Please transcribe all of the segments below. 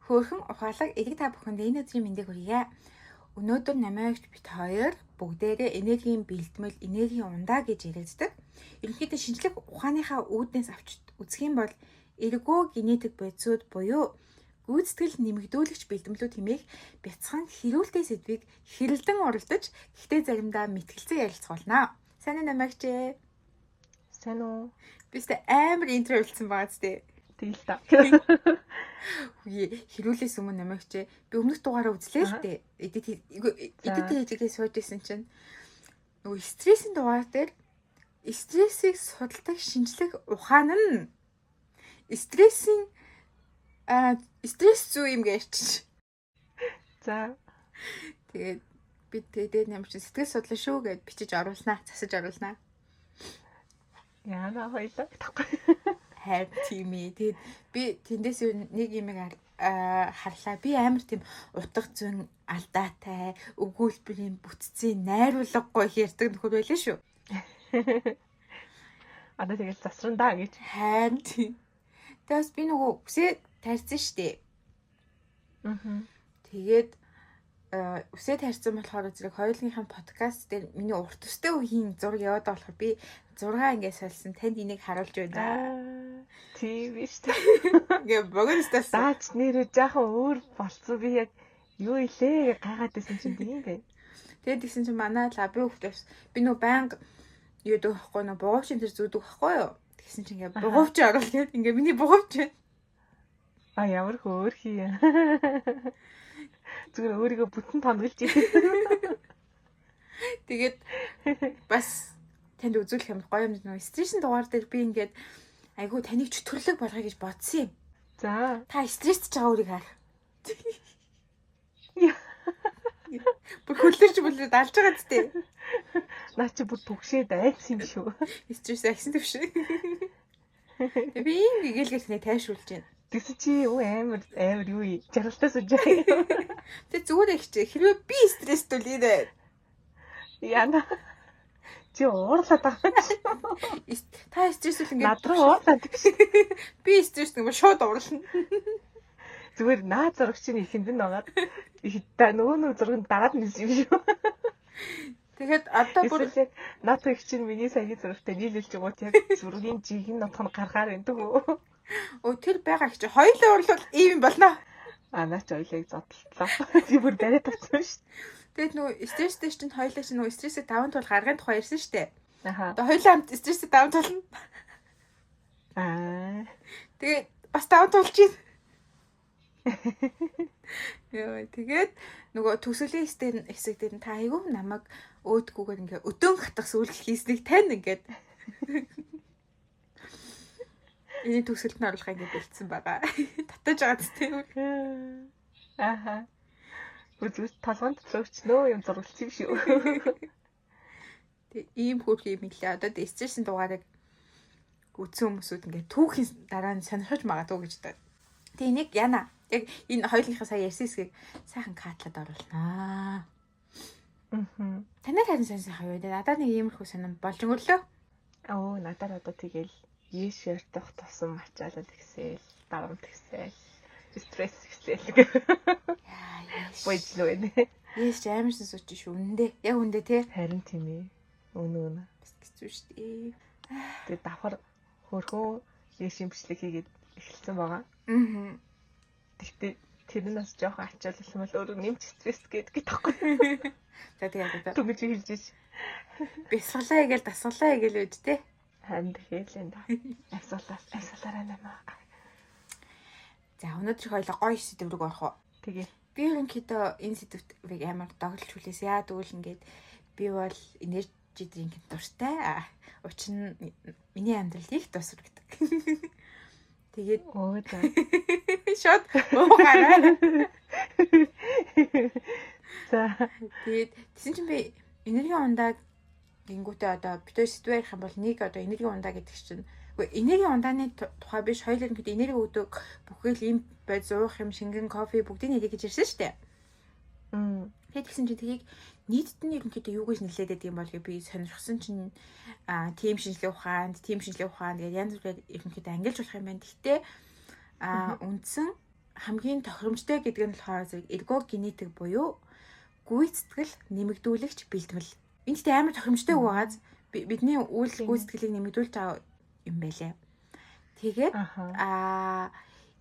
Хөөрхөн ухаалаг эдэг та бүхэнд энэ өдрийн мэндийг хүргье. Өнөөдөр намайг бит хоёр бүгдээрээ энергийн бэлтгэл, энергийн ундаа гэж яригддаг. Ерөнхийдөө шинжлэх ухааныхаа үүднээс авч үзэх юм бол эргөө генетик бодисууд буюу гүйцэтгэл нэмэгдүүлэгч бэлтгэлүүд хэмээх бяцхан хэрүүлтэй сэдвийг хэрэлдэн уралдаж, гэхдээ заримдаа мэтгэлцэн ярилцуулнаа. Сайн уу намайгчээ? Сайн уу? Бистэ амар интро хэлсэн байгаа зү. Тэгэл та. Хэрүүлээс өмнө намайгчээ би өмнөх дугаараа үзлээ л дээ. Эдит хийгээ сууж исэн чинь нөгөө стрессийн дугаар дээр стрессийг судалдаг шинжлэх ухаан нь стресс зүй юм гэж. За. Тэгээд би тэгээд ямар ч сэтгэл судлаа шүү гэд бичиж оруулснаа, засаж оруулснаа. Яна хоёлаа тахгүй. Хайр тийм ээ. Тэгээд би тэндээс нэг юм харлаа. Би амар тийм утга зүйн алдаатай, өгүүлбэрийн бүтцийн найруулгагүй ярьдаг нөхөр байлаа шүү. Одоо тэгэл засрандаа гэж. Хайр тийм. Тэгээс би нөгөө үсээ тарьсан штэ. Тэгээд үсээ тарьсан болохоор зэрэг хоёулынхаа подкаст дээр миний урт өстэй үеийн зураг яваад болохоор би 6 ингэ сольсон. Танд энийг харуулж байна. Тийм биш үү? Гэ богонстас. Даач нэрээ жаахан өөр болцсон. Би яг юу илээ гайхаад байсан чинь тийм бэ. Тэгээд тэгсэн чинь манай лаби хөвтөс би нөгөө банк юу дөөхгүй нөгөө бугуучийн тэр зүудэг байхгүй юу? Тэгсэн чинь ингээ бугуучи оруулах гээд ингээ миний бугууч байна. А ямар хөөрхий юм. Зүгээр өөрийгөө бүтэн томглож ирсэн. Тэгээд бас танд үзүүлэх юм гоё юм нөгөө стрессийн дугаар дээр би ингээд айгуу таныг чөтгөрлөг болгоё гэж бодсон юм. За. Та стрессж байгаа үрийг харах. Бүр хөлөрч бүлээ далж байгаа зү. Наа чи бүр түгшээд айц юм шүү. Стресс агсан төвш. Би ингээл гэлээ тайшруулж байна. Тэгсэн чи юу амар юу жаргалтаас үжээ. Тэг зүгээр ихчээ. Хэрвээ би стресстүүл ээ. Яна. Чи уурлаад байгаа. Та стрессүүл ингээд над руу уурлаад гэж. Би стресс нэг шууд уурлана. Зүгээр наа зурагчийн ихэнд нь байгаа. Та нөгөө зурганд дараад нээсэн юм шүү. Тэгээд одоо бүр наад их чинь миний саяны зурагтай нийлүүлж байгаа яг зургийн жихэн нотхон гарахаар энэ төгөө. Өө тэр байгаа чи хоёулаа урлал ийм болно. Наач хоёлыг зодлоо. Би бүр бариад тавьсан шүү. Тэгээд нөгөө стресстэй чинь хоёулаа чинь нөгөө стрессээ даван тул гаргахын тухай ярьсан шүү дээ. Аха. Одоо хоёулаа хамт стрессээ даван тулна. Тэгээд бас даван тулж байна. Яа, тэгээд нөгөө төсөлийн хэсэг дээр та айгүй намайг өөдгүүгээр ингээ өдөн хатах сүлжил хийснийг тань ингээд энэ төсөлд нь оруулах ингэ бэлдсэн байгаа. Татаж байгаа зү тийм. Аха. Үзүүс толгонд цогчнөө юм зургалч юм шүү. Тэг ийм хөөрхий юм лээ. Одоо стрессийн дугаарыг үтсэн хүмүүсүүд ингээ түүхийн дараа нь сонирхож магадгүй гэж байна. Тэг энийг яна. Яг энэ хоёулынхаа сая ярьсан хэсгийг сайхан катлаад оруулнаа. Танай харин сайн юу вэ? Надад нэг иймэрхүү сонирм болж өнгөрлөө. Надад одоо тэгэл ширтэх тусам ачаалал ихсэл, дарамт ихсэл, стресс ихсэл гэх. Бойдлоо нэ. Yes, амарсан сууч шүү үндэ. Яг үндэ тий. Харин тийм ээ. Өнөө. Хэцүү шүү дээ. Тэгээ давхар хөрхөө шимчлэг хийгээд эхэлсэн байгаа. Тэгтээ тэр нь бас жоохон ачаалсан бол өөрөө нэмж стресс гэдэг тахгүй. За тэгээд түгэж хэлж ш. Бясгалаа гээл дасгалаа гээл үд тий. Ханд хэлэн да. Асуулаараа намаа. За өнөөдөр хоёлаа гоё сэдв рүү орох уу? Тэгээ. Би ерөнхийдөө энэ сэдвийг амар догдолж хүлээс. Яа тэгвэл ингээд би бол энержи дринкэнд дуртай. Учир нь миний амьдрал их тусвардаг. Тэгээд за. Шот уугараа. За. Тэгээд тэгсэн чинь би энергийн ундаа гингүүтээ одоо битүү сэдвээр ярих юм бол нэг одоо энергийн ундаа гэдэг чинь энергийн ундааны тухай биш хоёулаа ингээд энерги өгдөг бүхэл ийм бод зуух юм шингэн кофе бүгдийг нэлээ гэж ярьсан шүү дээ. Тэгээд тэгсэн чинь тгийг нийтэд нь ерөнхийдөө юу гэж нэлээд байдаг юм бол би сонирхсан чинь тим шинжлэх ухаанд гэдэг янз бүрээр ерөнхийдөө ангилж болох юм байна. Гэхдээ үндсэн хамгийн тохиромжтой гэдэг нь болохоор зэрэг эргогенетик буюу гүйцэтгэл нэмэгдүүлэгч бэлтгэл. Энд тэ амар тохиромжтой байгааз бидний үйл гүйцэтгэлийг нэмэгдүүлж байгаа юм байлээ. Тэгээд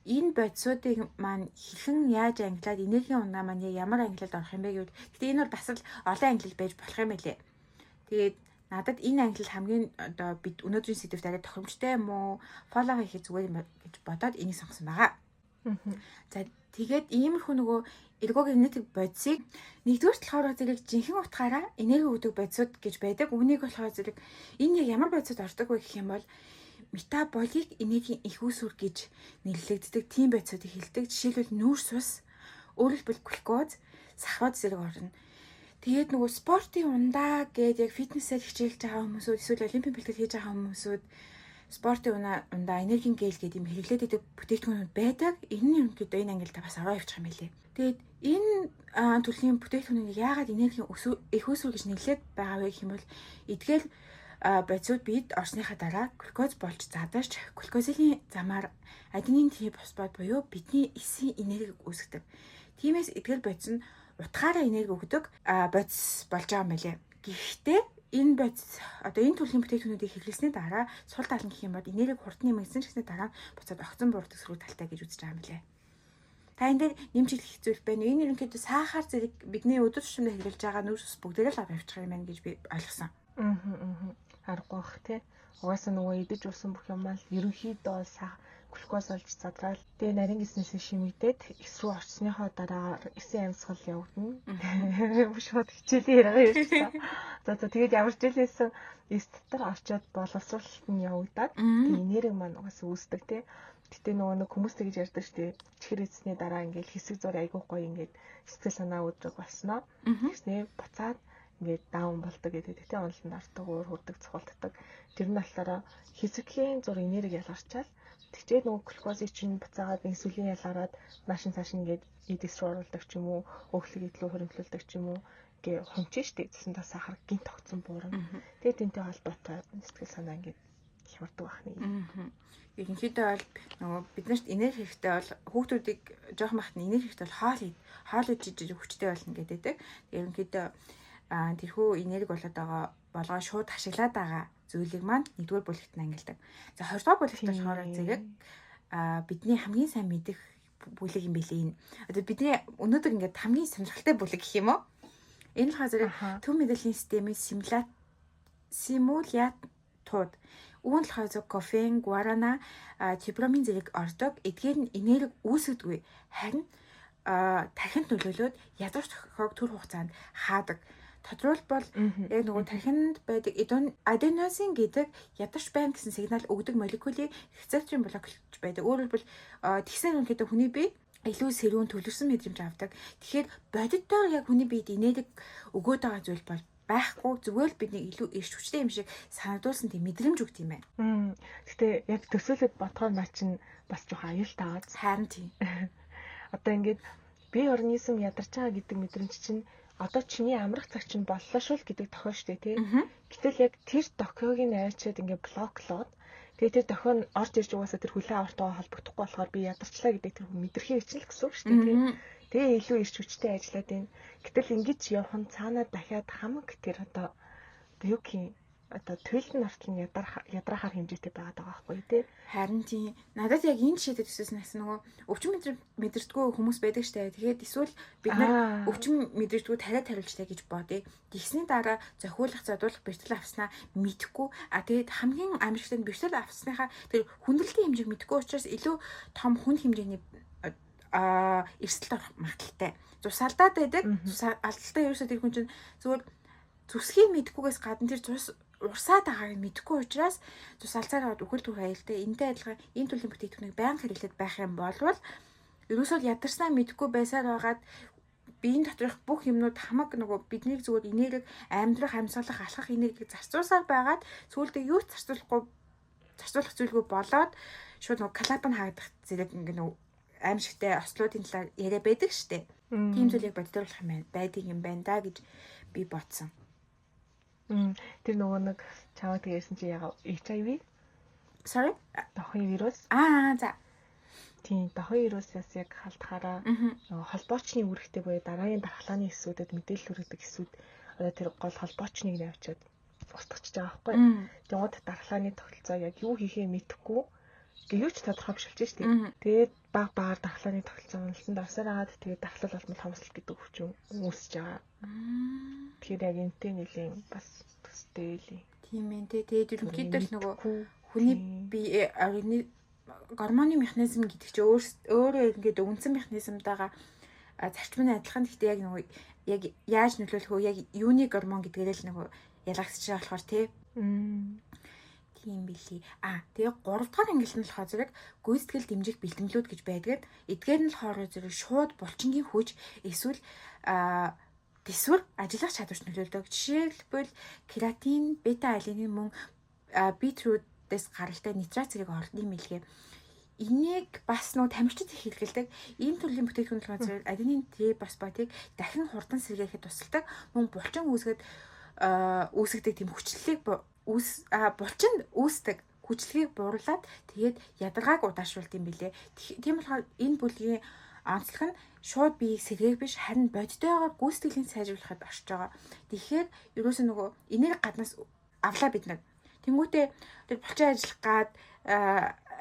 энэ бодисуудыг маань хэрхэн яаж ангилаад энергийн ундаа маань ямар ангилалд орох юм бэ гэвэл гэтээ энэ бол бас л олон ангилал байж болох юм байлээ. Тэгээд надад энэ ангилал хамгийн одоо бид өнөөдрийн сэдвт арай тохиромжтой юм уу? Фолло хийх зүгээр юм гэж бодоод энийг сонгосон байгаа. За тэгээд иймэрхүү нөгөө эргогенетик бодисыг нэгдүгээр болохоор зэрэг жинхэнэ утгаараа энерги өгдөг бодисууд гэж байдаг. Үүнийг болохоор зэрэг энэ яг ямар бодисууд ордог вэ гэх юм бол метаболик энергийн их үүсвэр гэж нэрлэгддэг тийм бодисуудыг хэлдэг. Жишээлбэл нүүрс ус, өөрөөр хэлбэл глюкоз, сахарууд зэрэг орно. Тэгээд нөгөө спортын ундаа гээд яг фитнесээр хичээлж байгаа хүмүүсүүд эсвэл олимпийн бэлтгэл хийж байгаа хүмүүсүүд спортын ундаа энергийн гээл гэдэг юм хэрэглээд байдаг бүтээгдэхүүнүүд байдаг. Энэ нь ерөнхийдөө энэ ангилалд бас ороо явчих юм байлээ. Тэгээд энэ төрлийн бүтээгдэхүүнийг яагаад энергийн их үүсвэр гэж нэрлээд байгаа вэ гэх юм бол эдгээр бодисууд бид орсныхаа дараа глюкоз болж задарч глюкозын замаар аденин трифосфат буюу бидний эсийн энергийг үүсгэдэг. Тиймээс эдгээр бодис нь утгаараа энерги өгдөг бодис болж байгаа юм байлээ. Гэхдээ энэ бодис одоо энэ төрлийн бүтээгдэхүүнүүдийг хэрэглэсний дараа сул тал нь гэх юм бол энерги хурдны нэмэгдсэн гэсний дараа буцаад огцон буурдаг сөрөг талтай гэж үзэж байгаа юм байлээ. Та энэ дээр нэмж хэлэх хэцүү байна. Энэ ерөнхийдөө сахар зэрэг бидний өдөр тутмын хэрэглэж байгаа нүүрс ус бүгдээрээ л авч явчих юм байна гэж би ойлгосон. Аргагүй бах тий. Угаасаа нөгөө идэж уусан бүх юм аа ерөнхийдөө глюкоз олж задрал. Тэгээ нарийн гиснээс шимэгдээд эс рүү орсныхоо дараа эсийн амьсгал явагдана. Шууд хичээлийн яриагаа ярьсан. За тэгээд ямар ч жилээсэн эс дотор орчоод боловсруулалт нь явагдаад тэгээ энерги маань угаасаа үүсдэг тий. Гэтэ нөгөө нэг хүмүүс тэгж ярьдаг штеп. Чихэр эзсний дараа ингээл хэсэг зур айгуу гоё ингээд сэтгэл санаа өдрөг болсноо. Тэгснээ буцаад ингээд даун болдог гэдэг. Тэ онлонд артдаг, уур хүрдэг, цохолддог. Тэр нь болохоор хэсэглийн зур энерги ялгарчаал. Тэгчээд нөгөө глюкозыг чинь буцаагаад инсулин ялгараад наашин цаашин ингээд эдэс рүү оруулдаг ч юм уу, өглөг идлүү хөрөнгөлүүлдэг ч юм уу гээ хончин штеп. Тэсэн та сахар гинт тогтсон буурна. Тэгээд тэнтэй холбоотой сэтгэл санаа ингээд хямардаг бахны. Ерөнхийдөө бол нөгөө биднэрт энерги хэрэгтэй бол хүүхдүүдийг жоохон бахны энерги хэрэгтэй бол хоол идэж хүчтэй болно гэдэг. Ерөнхийдөө тэрхүү энерги болоод байгаа болгоо шууд ашиглаад байгаа зүйлийг маань нэгдүгээр бүлэгт нь ангилдаг. За 20 дугаар бүлэгт болохоор зэрэг бидний хамгийн сайн мэдэх бүлэг юм билээ энэ. Одоо бидний өнөөдөр ингээд хамгийн сонирхолтой бүлэг гэх юм уу? Энэ болохоор зэрэг төв мэдрэлийн системийн симулятууд. Үүн болохоор зөв кофеин, гуарана, тибромин зэрэг ордог. Эдгээр нь энерги үүсгэдэггүй. Харин тархинд нөлөөлөд ядуур тохиог төр хугацаанд хаадаг. Тодорхойлбол яг нөгөө тархинд байдаг аденозин гэдэг ядарч байна гэсэн сигнал өгдөг молекулыг рецепторын блокч байдаг. Өөрөөр хэлбэл тэгсэн үнэхээр хүний бие илүү сэрүүн төвлөрсөн мэдрэмж авдаг. Тэгэхээр бодитоор яг хүний биед энерги өгөөд байгаа зүйл бол байхгүй, зүгээр л бидний илүү эрч хүчтэй юм шиг санагдуулсан тийм мэдрэмж өгд юм байна. Гэтэ яг төсөөлөд бодохоор наа чинь бас жоохон аюултай байгаа. Харин тийм. Одоо ингээд бие организм ядарч байгаа гэдэг мэдрэмж чинь одоо чиний амрах цаг чинь боллоо шул гэдэг тохио штэ тий. Гэтэл яг тэр тохиог нь арайчаад ингээд блоклоод тэгээ тэр тохио нь орж ирж угаасаа тэр хүлээ авартайгаа холбогдохгүй болохоор би ядарчлаа гэдэг тэр мэдрэхийг чинь л гэсэн үг штэ тий. Тэгээ илүү эрч хүчтэй ажиллаад байна. Гэтэл ингэж явах нь цаанаа дахиад хамаг тэр одоо юу гэх одоо төлн нартал нь ядрахаар хэмжээтэй байгаад байгаа байхгүй тий. Харин тийм. Надад яг энэ жишээд төсөөснээс нөгөө өвчин мэдэрдэггүй хүмүүс байдаг штэ. Тэгээд эсвэл бид нар өвчин мэдэрдэггүй тариад хариулжтай гэж бодъё. Тэгсний дараа зохиулах, задуулах, бэртэл авснаа мэдэхгүй. Тэгээд хамгийн амжилттай нь бэртэл авсныхаа тэр хүндрэлтийн хэмжээг мэдэхгүй учраас илүү том хүн хэмжээний эрсдэлд орох магадaltaй. Цусаалдаад байдаг. Алдaltaй ерөөсөө тэр хүн чинь зүгээр зүсгийг мэдхгүйгээс гадна тэр цус урсаад байгааг мэдэхгүй учраас цусаалцаар аваад үхэл түр аюултай. Энтэй адилхан энэ төрлийн бүтээгдэхүүнийг байнга хэрэглээд байх юм бол ерөөсөө ядарснаа мэдэхгүй байсаар байгаад биеийн доторх бүх юмнууд хамаг нөгөө бидний зүгээр энерги амьдрах, амьсгалах, алхах энергийг зарцуулсаар байгаад сүүлдээ юу ч зарцуулах зүйлгүй болоод шууд нөгөө коллапн хаагдах зэрэг ингээ нөгөө аимшигтай ослуудын талаар яриа байдаг штэ. Тийм зүйлийг боддоруулах юм байдаг юм байна да гэж би бодсон. Тэр нөгөө нэг чамаа тэгсэн чи яга HIV? Sorry? Дохын вирус. За. Тийм дахин вирусаас яг халтахаараа холбоочны үүрэгтэй буюу дараагийн дархлааны эсүүдэд мэдээлэл хүргэдэг эсүүд одоо тэр гол холбоочныг навчаад устгachж байгаа байхгүй. Тэгмэд дархлааны тогтолцоо яг юу хийхээ мэдэхгүй юу ч тодорхой биш болж штеп. Тэгээд баг багаар дархлааны тогтолцоо уналтанд орсоор агаад тэгээд дархлал болмол хомсдол гэдэг өвчин үүсэж байгаа. Тэгэхээр яг энэтэй нэлийн бас төстэй л. Тийм ээ. Тэгээд ерөнхийдөө л нөгөө хүний бие гормоны механизм гэдэг чинь өөрөө ингээд үндсэн механизмтайгаа зарчмын адилхан. Гэхдээ яг нөгөө яг яаж нөлөөлөх вэ? Яг юуны гормон гэдгээрээ л нөгөө ялгагдчихж байгаа болохоор тийм билий. Тэгээ 3 дахь ангилал нь болохоор зэрэг гүйцэтгэл дэмжих бэлтгэлүүд гэж байдаг. Эдгээр нь болохоор зэрэг шууд булчингийн хүч эсвэл төсвөр ажиллах чадварт нөлөөлдөг. Жишээлбэл кератин, бета-алинин мөн битрүүдээс гаралтай нитрат зэрэг ордны мэлгээ. Энийг бас нөө тамирчид их хэрэглэдэг. Ийм төрлийн бүтээгдэхүүн болохоор зэрэг аденин трифосфатыг дахин хурдан сэргээхэд тусалдаг. Мөн булчин үүсгдэг тийм хүчлэлийг булчин үүсдэг хүчлэгийг бууруулад тэгээд ядаргааг удаашруулд юм билэ. Тийм болохоор энэ бүлгийн онцлог нь шууд биеийг сэргээх биш харин бодитойгоор гүйцэтгэлийг сайжруулахад оршиж байгаа. Тэгэхээр ерөөсөө нөгөө энерги гаднаас авлаа бид нар. Тэнгүүтээ тэр булчин ажиллах гад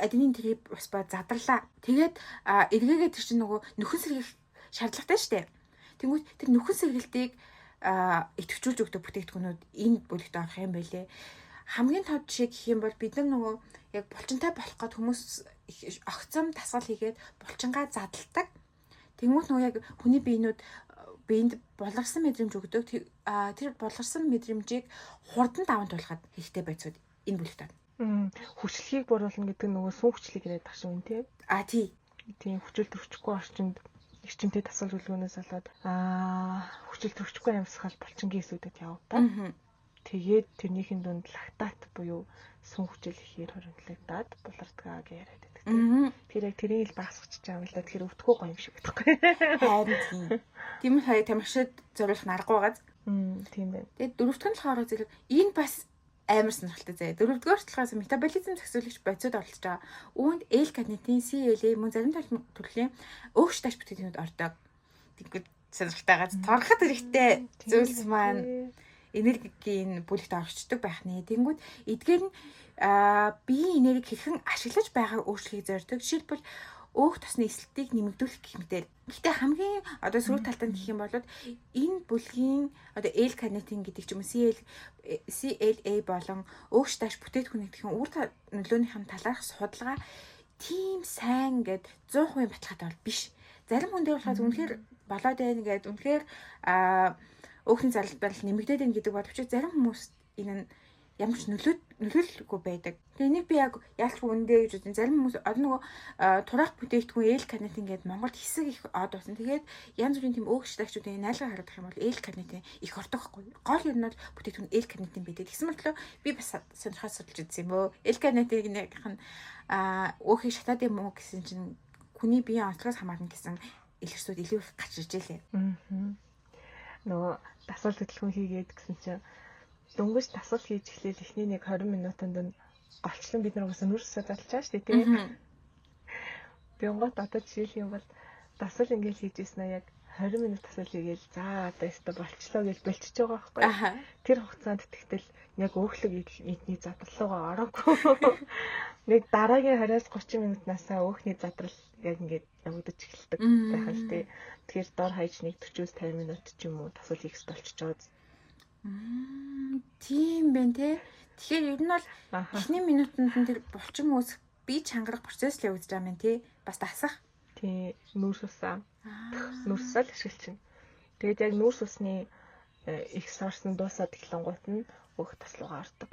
аденин трифосфат задарлаа. Тэгээд эргээгээ тэр чинь нөгөө нөхөн сэргийлэх шаардлагатай шүү дээ. Тэнгүүт тэр нөхөн сэргийлтийг идэвхжүүлж өгдөг бүтээгдэхүүнүүд энэ бүлэгт орох юм байлээ. Хамгийн тод жишээ гэх юм бол бид нар нөгөө яг булчинтай болох гээд хүмүүс огцом дасгал хийгээд булчингаа задалдаг. Тэнгүүт нөгөө яг хүний биенд болгарсан мэдрэмж өгдөг. Тэр болгарсан мэдрэмжийг хурдан даван туулахад хэрэгтэй байцууд энэ бүлэгт байна. Хүчлэгийг бууруулна гэдэг нөгөө сүн хүчлийг яриад байгаа шүү тийм. Тийм хүчил төрчихгүй орчинд эрчимтэй дасгал хөдөлгөөнөөс болоод хүчил төрчихгүй амьсгал булчингийн эсүүдэд явдаг. Тэгээд тэрнийхэн дунд лактат буюу сүн хүчил ихээр хоригдлагдаад булардгаа гэж яриад байдаг. Тэр яг тэрийг л багасгачих байгаа юм л да. Тэгэхээр өвдөхөө гоё юм шиг байхгүй. Харин тийм хаяа тамирчид зориулах аргагүй байгаа. Тийм байна. Тэгээд дөрөвдүгээр нь болохоор зэрэг энэ бас амар сонирхолтой заяа. Дөрөвдүгээр талаас метаболизм зохицуулагч бодисод оролцож байгаа. Үүнд L-карнитин, CLA мөн зарим төрлийн өөгч тааш бүтээгдэхүүнүүд ордог. Тэгэхэд сонирхолтой байгаа. Торгоход хэрэгтэй зүйлс маань энергийн бүлэгт орчдөг байх нэ. Тэнгүүд эдгээр нь биеийн энерги хэрхэн ашиглаж байгааг өөрчлөхийг зорддог. Жишээлбэл өөх тосны эсэлтийг нэмэгдүүлэх гэх мэт. Гэхдээ хамгийн одоо сөрөг талтай гэх юм бол энэ бүлгийн одоо L-карнитин гэдэг ч юм уу CLA болон өөгч тааш бүтээгдэхүүн гэх юм үр нөлөөнийх нь талаарх судалгаа тийм сайн гэд 100% баталгаатай бол биш. Зарим хүн дээр болоход үнэхээр болоод байна гэд үнэхээр өөхний зарлал нэмэгдээд байна гэдэг боловч зарим хүмүүс энэ нь ямар ч нөлөөлөлгүй байдаг. Тэгээ энийг би яг яалч үндэ гэж үзэн зарим хүмүүс одоо нөгөө тураах бүтээгдэхүүн L-карнитин гэдэг Монголд хэсэг их од болсон. Тэгээд янз бүрийн тийм өөгч тагчдын найлгаа харагдах юм бол L-карнитин их ордог байхгүй. Гол юм нь бүтээгдэхүүн L-карнитин байдаг. Тэгсэн мэтлээ би бас сонирхож судалж үзсэн юм өө. L-карнитиныг өөхийг шатаад юм уу гэсэн чинь хүний биеийн онцлогоос хамаарна гэсэн илэрсүүд илүү их гарч ирж байлээ. Нөгөө дасгал хөдөлгөөн хийгээд гэсэн чинь дөнгөж дасгал хийж эхлээл эхний нэг 20 минутанд голчлон бид нар угаасаа нүрсээ залчаа шүү дээ тийм. Тэнгуут одоо жишээлх юм бол дасгал ингээл хийжсэн яг 20 минут дасгал хийгээл за одоо өстө болчлоо гэж бэлчиж байгаа байхгүй. Тэр хугацаанд тэгтэл яг өөхлөг эдний задралуугаа ороогүй. Нэг дараагийн 20-30 минутнаасаа өөхний задрал яг ингээд явагдаж эхэлдэг байх л тий. Тэгэхээр дор хаяж нэг 40-50 минут ч юм уу дасгал хийх болчихж байгаа. Тийм байна те. Тэгэхээр ер нь бол эхний минутанд тэр булчин үүсэх бие чангарах процесс л явагдаж байгаа юм тий. Бас дасах. Тий, нүүрс усаа. Нүүрс усаа л ашиглчихна. Тэгээд яг нүүрс усны их сорс нь дуусаад эхлэнгуут нь өөх таслуугаа ордог.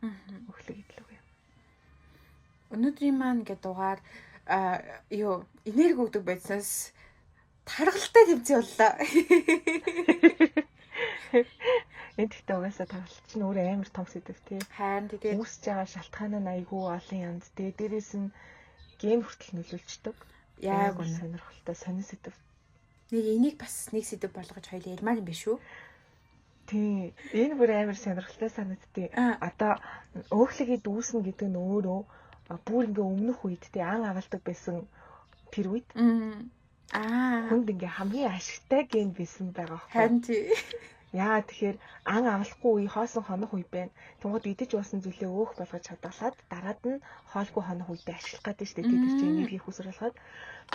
Өөхлөг идлүүгээ. Өнөөдрийн маань гэдэг дугаар энерги өгдөг байцаас таргалтай тэмцээ боллоо. Энд ихтэй угаасаа таргалт чинь өөр амар том сэдв тий. Харин тэгээд үүсэж байгаа шалтгаан нь айгүй олон янз. Тэгээд дээрээс нь гейм хүртэл нөлөөлчдөг. Яг үнэ сонирхолтой сонир сэдв. Нэг энийг бас нэг сэдв болгож хоёул ярмаар юм биш үү? Тий. Энэ бүр амар сонирхолтой санагдтыг. Одоо өөхлөгийг дүүснэ гэдэг нь өөрөө бүр ингээ өмнөх үед тий ан авалдаг байсан тэр үед хүнд ингээ хамгийн ашигтай ген байсан байгаа байхгүй. Харин тий. Яа тэгэхээр ан авахгүй үе хоосон хонох үе байна. Тэнгууд идэж уусан зүйлээ өөх болгож чадгалаад дараад нь хоолгүй хонох үедээ ашиглах гэдэг шүү дээ. Тэр чинь энерги хүсэр болоход.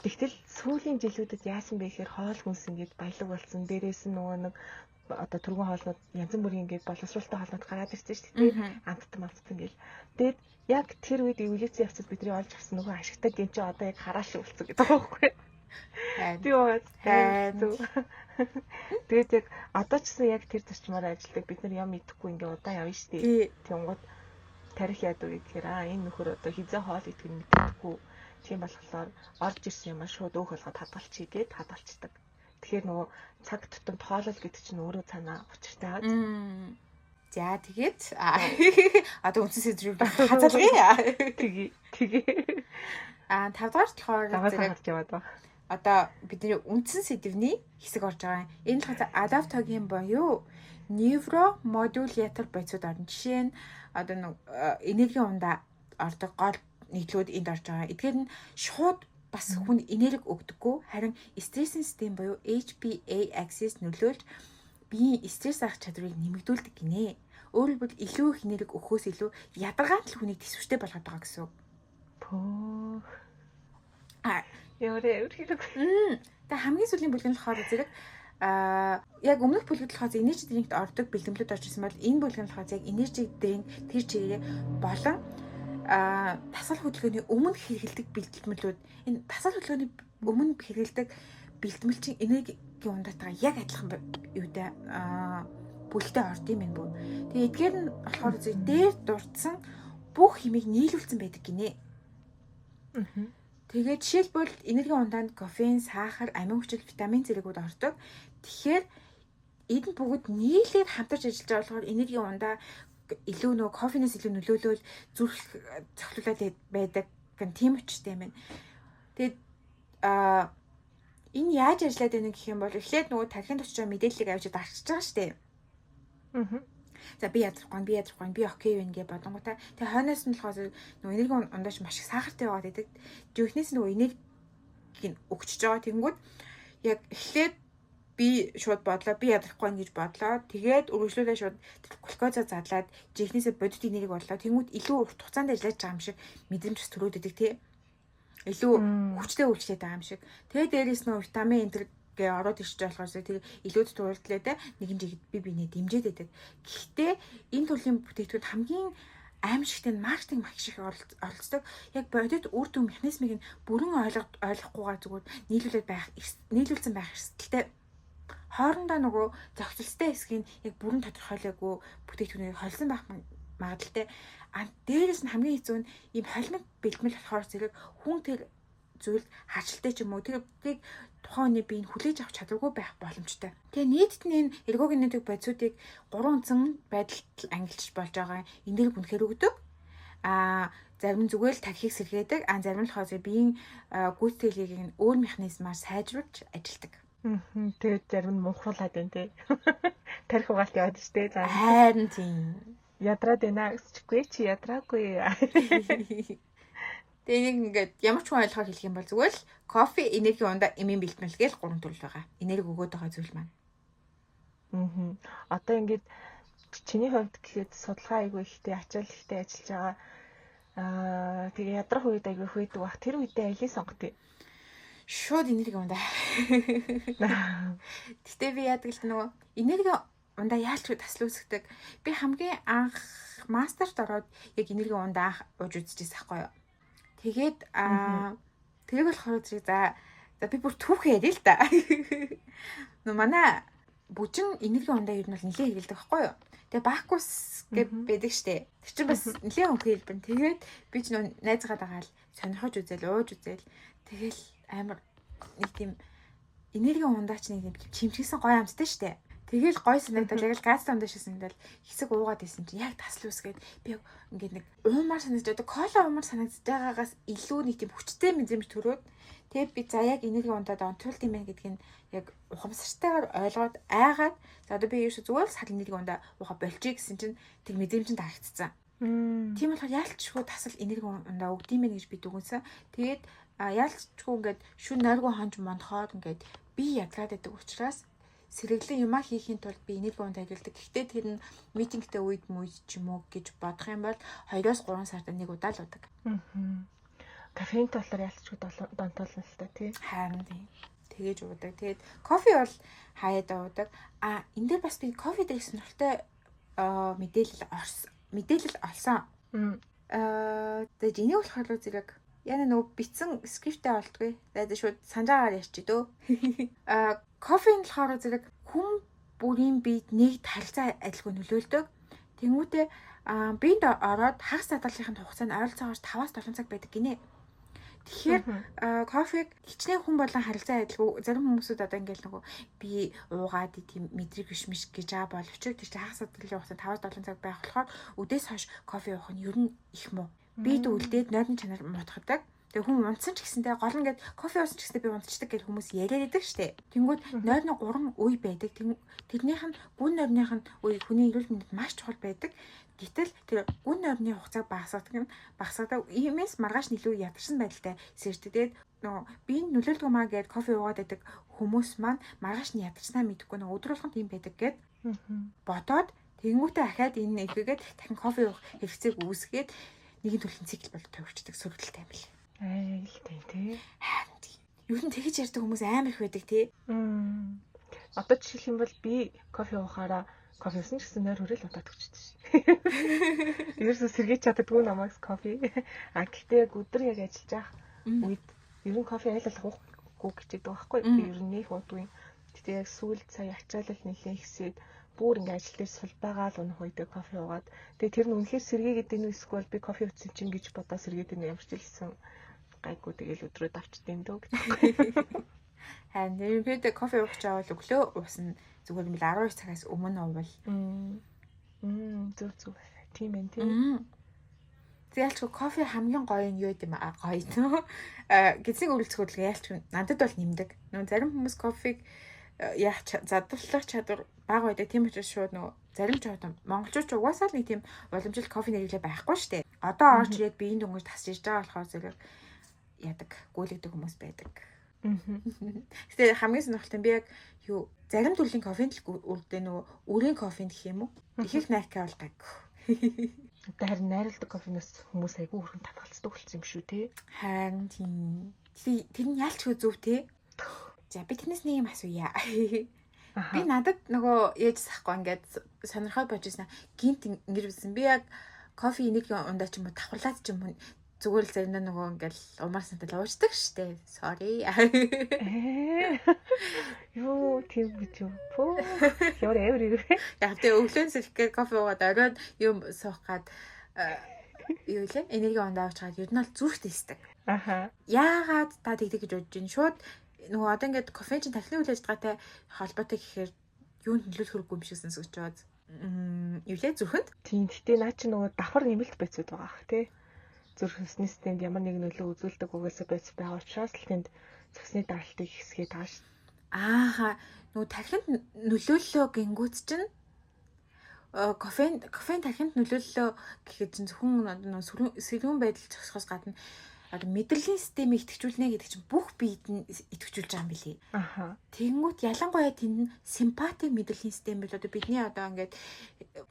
Тэгтэл сүүлийн жилүүдэд яасан бэ гэхээр хоол хүнс ингээд баялаг болсон. Дээрээс нь нөгөө нэг одоо түргэн хоолнууд янз бүрийн ингээд боловсруулалттай хоолнууд гараад ирсэн шүү дээ. Амттан ингээл. Тэгээд яг тэр үед эволюцийн явцад бидний олж авсан нөгөө ашигтай ген чи одоо яг харааш үлдсэн гэдэг байхгүй. Би бас тэгээд яг одоо ч гэсэн яг тэр зарчмаар ажилладаг бид нар юм идэхгүй ингээ удаан явна шүү дээ. Тэнгууд тарих яадаг гэхээр энэ нөхөр одоо хизээ хоол идэх нь мэддэггүй. Тийм болохоор орж ирсэн юм а шууд өөх болгоод хадгалчихъя гэд хадгалцдаг. Тэгэхээр нөгөө цаг тутамд хоолол гэдэг чинь өөрөө цаанаа учиртай. За тэгээд одоо үндсэн сэдвийг хазаалгая. Тэгээ. 5 дугаар болохоор зэрэг яваад байна. Одоо бидний үндсэн сэдвний хэсэг орж байгаа. Энэ болохоор адаптоген буюу невромодулятор бодисууд орно. Жишээ нь одоо нэг энергийн ундаа ордог гол нийтлүүд энд орж байгаа. Эдгээр нь шууд бас хүн энерги өгдөггүй. Харин стрессийн систем буюу HPA axis нөлөөлж биеийн стресс авах чадварыг нэмэгдүүлдэг гинэ. Өөрөөр хэлбэл илүү их энерги өгөхөөс илүү ядаргаан л хүнийг төсвөртэй болгоод байгаа гэсэн үг. Яарэ хэрэг. Тэгээ хамгийн сүүлийн бүлэг нь болохоор зэрэг яг өмнөх бүлэгт болохоор энержи дринкт ордог бэлтгэлүүд орж ирсэн бол энэ бүлэг нь болохоор яг энержи дринк тэр чигээр болон тасгал хөдөлгөөний өмнө хэрэгэлдэг бэлтгэлүүд энэ тасгал хөдөлгөөний өмнө хэрэгэлдэг бэлтгэлчин энергийн ундаатайгаа яг адилхан юутай бүлэгтээ орд юм байна бүү. Тэгээ эдгээр нь болохоор зөв дээр дурдсан бүх хэмийг нийлүүлсэн байдаг гинэ. Тэгээд жишээлбэл энергийн ундаанд кофеин, сахар, амин хүчил, витамин зэрэгүүд ордог. Тэгэхээр эдгээр бүгд нийлээд хамтарч ажиллаж байгаа болохоор энергийн ундаа илүү нөгөө кофенээс илүү нөлөөлөл зүрх цохилуулаад байдаг гэн тийм учиртай юм байна. Тэгээд энэ яаж ажиллаад байна гэх юм бол эхлээд нөгөө тархинд очиж мэдээллийг авчид арчиж байгаа шүү дээ. За би ядрахгүй, би окей байна гэж бодонготой. Тэгээ хойноос нь болохоор нөгөө энерги ундаач маш их сахартай байгаад байдаг. Жинхнээс нөгөө энергийг өгчөж байгаа. Тэнгүүд яг эхлээд би шууд бодлоо, би ядрахгүй байна гэж бодлоо. Тэгээд үргэлжлүүлээ шууд глюкоза задлаад жинхнээсээ бодит энерги боллоо. Тэнгүүд илүү урт хугацаанд ажиллаж байгаа юм шиг мэдрэмж төрөөдөг тий. Илүү хүчтэй байгаа юм шиг. Тэгээ дээрээс нөгөө витамин гээ ороод ирчих болохоос тэр илүүд туурдлаа те нэгэн жигэд би бинээ дэмжиж байдаг. Гэхдээ энэ төрлийн бүтээгдэхүүн хамгийн аимшигтай нь маркетинг маш их оролцдог. Яг бодит үр дүн механизмыг нь бүрэн ойлгохгүйгээр зүгээр нийлүүлсэн байх эрсдэлтэй. Хоорондоо нөгөө зохицолтой хэсгийг яг бүрэн тодорхойлоогүй бүтээгдэхүүнийг холсон байх магадaltaй. Дээрээс нь хамгийн хэцүү нь ийм холимог бэлтгэл болохоор зэрэг хүн тэр зүйл хажилттай ч юм уу тэрийг тухайн хүний биеийг хүлээж авах чадваргүй байх боломжтой. Тэгээ нийтд нь энэ эргогенетик бодисуудыг 3 үндсэн байдалд ангилж болж байгаа. Энерги үнэхээр өгдөг. Зарим нь зүгээр л тархийг сэргээдэг. Зарим нь болохоор биеийн гүйцэтгэлийг өөр механизмаар сайжруулж ажилдаг. Тэгээд зарим нь мунхруулад байна те. Тархи угаалт яваад штэ. Харин тийм. Ядраад байна гэсчгүй чи ядраагүй. Тэгээ ингээд ямар ч хүн ойлгохоор хэлэх юм бол зүгээр л кофе энерги ундаа эмийн бэлтгэл гээл 3 төрөл байгаа. Энерги өгөөд байгаа зүйл маань. Одоо ингээд чиний хувьд гэхэд судалгаа айгүй ихтэй ачаал ихтэй ажиллаж байгаа. Тэгээ ядрах үед айгүй хөөдөг бах. Тэр үедээ алийг сонгоё. Шууд энерги ундаа. Гэтэ би яадаг л нөгөө энерги ундаа яалч тасл үүсгдэг. Би хамгийн анх мастерт ороод яг энерги ундаа ууж үзчихсэн байхгүй юу. Тэгээд тэрийг болохоор зэрэг за би бүр түүхээ яриа л да. Нөө манай бүжин энерги ундаа ер нь бол нэлээд хэрэгэлдэг байхгүй юу. Тэгээ бакус гэж байдаг штэ. Тэр чинь бас нэлээд өнхөр хэлбэн. Тэгээд би ч нөө найзгаа дагаал сонирхож үзэл ууж үзэл. Тэгэл амар нэг тийм энерги ундаач нэг тийм чимчгсэн гоё амттай штэ. Тэгэл гой санагдал яг л газ ундаа шисэндэл хэсэг уугаад исэн чинь яг тасл үсгээд би ингээд нэг уумаар санагдаж одоо кола уумаар санагдаж байгаагаас илүү нэг тийм хүчтэй мэдрэмж төрөөд тэгээд би за яг энерги ундаад онцлт юм байна гэдгийг нь яг ухамсартайгаар ойлгоод айгаад за одоо би ерөөсө зүгээр л сал энерги ундаа ууха болчих гэсэн чинь тэг мэдрэмж нь тарагдцсан. Тийм болохоор яалтчгүй тасал энерги ундаа өгдөм байх гэж би дүгнсэн. Тэгээд яалтчгүй ингээд шүн нойргоо хонж мондохоор ингээд би ядраад байдаг учраас сэргэлэн юмаа хийхийн тулд би энерги унд ажилладаг. Гэхдээ тэр нь митингтэй үед ч юм уу гэж бодох юм бол 2-3 сард нэг удаа л удаг. Кофеинтэй болохоор яалтчгүй донтолно л та тий. Харин тийм. Тэгэж уудаг. Тэгээд кофе бол хаяад уудаг. Энэ дээр бас би кофе дээр сонирхолтой мэдээлэл олсон. Тэгээд энийг болохоор зэрэг яна нөгөө битсэн скрипттэй болтгүй. Тэгээд шууд санджаагаар ярьчих дөө. Кофеин болохоор зэрэг хүн бүрийн биед нэг харилцаа адилгүй нөлөөлдөг. Тэнгүүтээ биед ороод хагас задлахын хугацаа нь ойролцоогоор 5-7 цаг байдаг гинэ. Тэгэхээр кофег хичнээн хүн болон харилцаа адилгүй. Зарим хүмүүсүүд одоо ингээл нөгөө би уугаад тийм мэдрэг бишмиш гэж боловч тэр чинь хагас задлахын хугацаа 5-7 цаг байх болохоор өдөөс хойш кофе уух нь ер нь их муу. Бид үлдээд нойрны чанар мутгадаг. Тэгээ хүн унтсан ч гэсэнтэй гол нь ингээд кофе уусан ч гэсэнтэй би унтчихдаг гэж хүмүүс яриад байдаг штэ. Тэнгүүд нойрны 3 үе байдаг. Тэрнийх нь гүн нойрных нь үе хүний эрүүл мэндэд маш чухал байдаг. Гэтэл тэр гүн нойрны хугацааг багасгадаг иймээс маргааш илүү ядарсан байдалтай сэрдэг. Тэгээд нөгөө би нөлөөлдөг маа гээд кофе уугаад байдаг хүмүүс маань маргааш нь ядарснаа мэдэхгүй нөгөө өдөр болгон тийм байдаг гэд бодоод тэнгүүтээ ахаад энэ эргээгээд дахин кофе уух хэрэгцээг үүсгээд нэгэн төрлийн цикл бол төвчдөг сургалттай юм билээ. Айлтай тий. Юу н тэгэж ярьдаг хүмүүс амар их байдаг тий. Одоо жишээлх юм бол би кофе уухаараа кофе уусан ч гэсэн нойр хүрэл удаад өгчдөг шин. Ерөөсөө сэргийж чаддаггүй намайг кофе. Гэхдээ яг өдөр яг ажиллаж байх үед ер нь кофе айл болох уухгүй гэчихэд байхгүй. Ер нь нэх уудгүй. Гэтэ яг сүүлд сая ачаалал нэлээ ихсээд бүр ингээ ажил дээр сул байгаа л унах үед кофе уугаад. Тэгээ тэр нь үнэхээр сэргээгээд энэ эсвэл би кофе уусан чинь гэж бодоо сэргээд энэ ямар ч хэлсэн гайгүй тэгэл өдрөө давчдیں۔ Дөө гэдэг. Харин нэрвэдэ кофе уух чаавал өглөө уусан зүгээр юм л 12 цагаас өмнө уувал. Зүг. Тийм ээ тийм. Ялчгүй кофе хамгийн гоё нь юу гэдэм гоё нөө. Гизиг үйлчлэгүүд ялчгүй надад бол нэмдэг. Нөө зарим хүмүүс кофег яах задлах чадвар бага байдаг. Тийм учраас шууд нөгөө зарим ч одоо монголчууд угаасаа л нэг тийм уламжлалт кофе нэрлээ байхгүй штэ. Одоо орж ирээд биеийн дөнгөж тасч ирж байгаа болохоор зэрэг ядаг гүйлэгдэг хүмүүс байдаг. Гэтэ хамгийн сонирхолтой нь би яг юу зарим төрлийн кофенд л үрдээ нөгөө өрийн кофенд гэх юм уу? Их их найркаа бол гайгүй. Одоо харин найруулдаг кофенаас хүмүүс айгүй өрхөн татгалцдаг болсон юм шүү те. Харин тийм. Тэр нь ялчгүй зөв те. За би тэрнээс нэг юм асууя. Би надад нөгөө яаж сахгүй ингээд сонирхоод божижсэн. Гинт ингэж үзсэн. Би яг кофе энийг ундаа ч юм уу давхарлаад ч юм уу зүгээр л заримдаа нөгөө ингээл умаар сантал уучдаг штэ. Sorry. Юу тийм гэж юу. Пөө. Ямар эвэр. Яг тэгээ өглөөн сэрхгээ кофе уугаад оройд юм суух гад юу лээ? Энерги ундаа авчгаад ер нь бол зүрхт ийсдэг. Яагаад та тэгдэг гэж бодож байна? Шууд нөгөө одоо ингээд кофе чинь тархины үйл ажиллагаатай холбоотой гэхээр юунд нөлөөлөх хэрэггүй юм шиг сонсогч байгаа. Юу лээ зүрхэнд? Тийм. Гэтэ наа чи нөгөө давхар нэмэлт байцуд байгаа ах тий. Зүрхний системд ямар нэг нөлөө үзүүлдэг угаасаа байц байгаа учраас л тэнд цэсний даралтыг хэсгээд байгаа ш. Нөгөө тархинд нөлөөллөө гингүүц чинь кофеин тархинд нөлөөллөө гэхэд чинь зөвхөн нөгөө сэрүүн байдал зогсохоос гадна одоо мэдрэлийн системийг идэвхжүүлнэ гэдэг чинь бүх биед нь идэвхжүүлж байгаа юм билий. Тэгэнгүүт ялангуяа тэнд симпатик мэдрэлийн систем бол одоо бидний одоо ингээд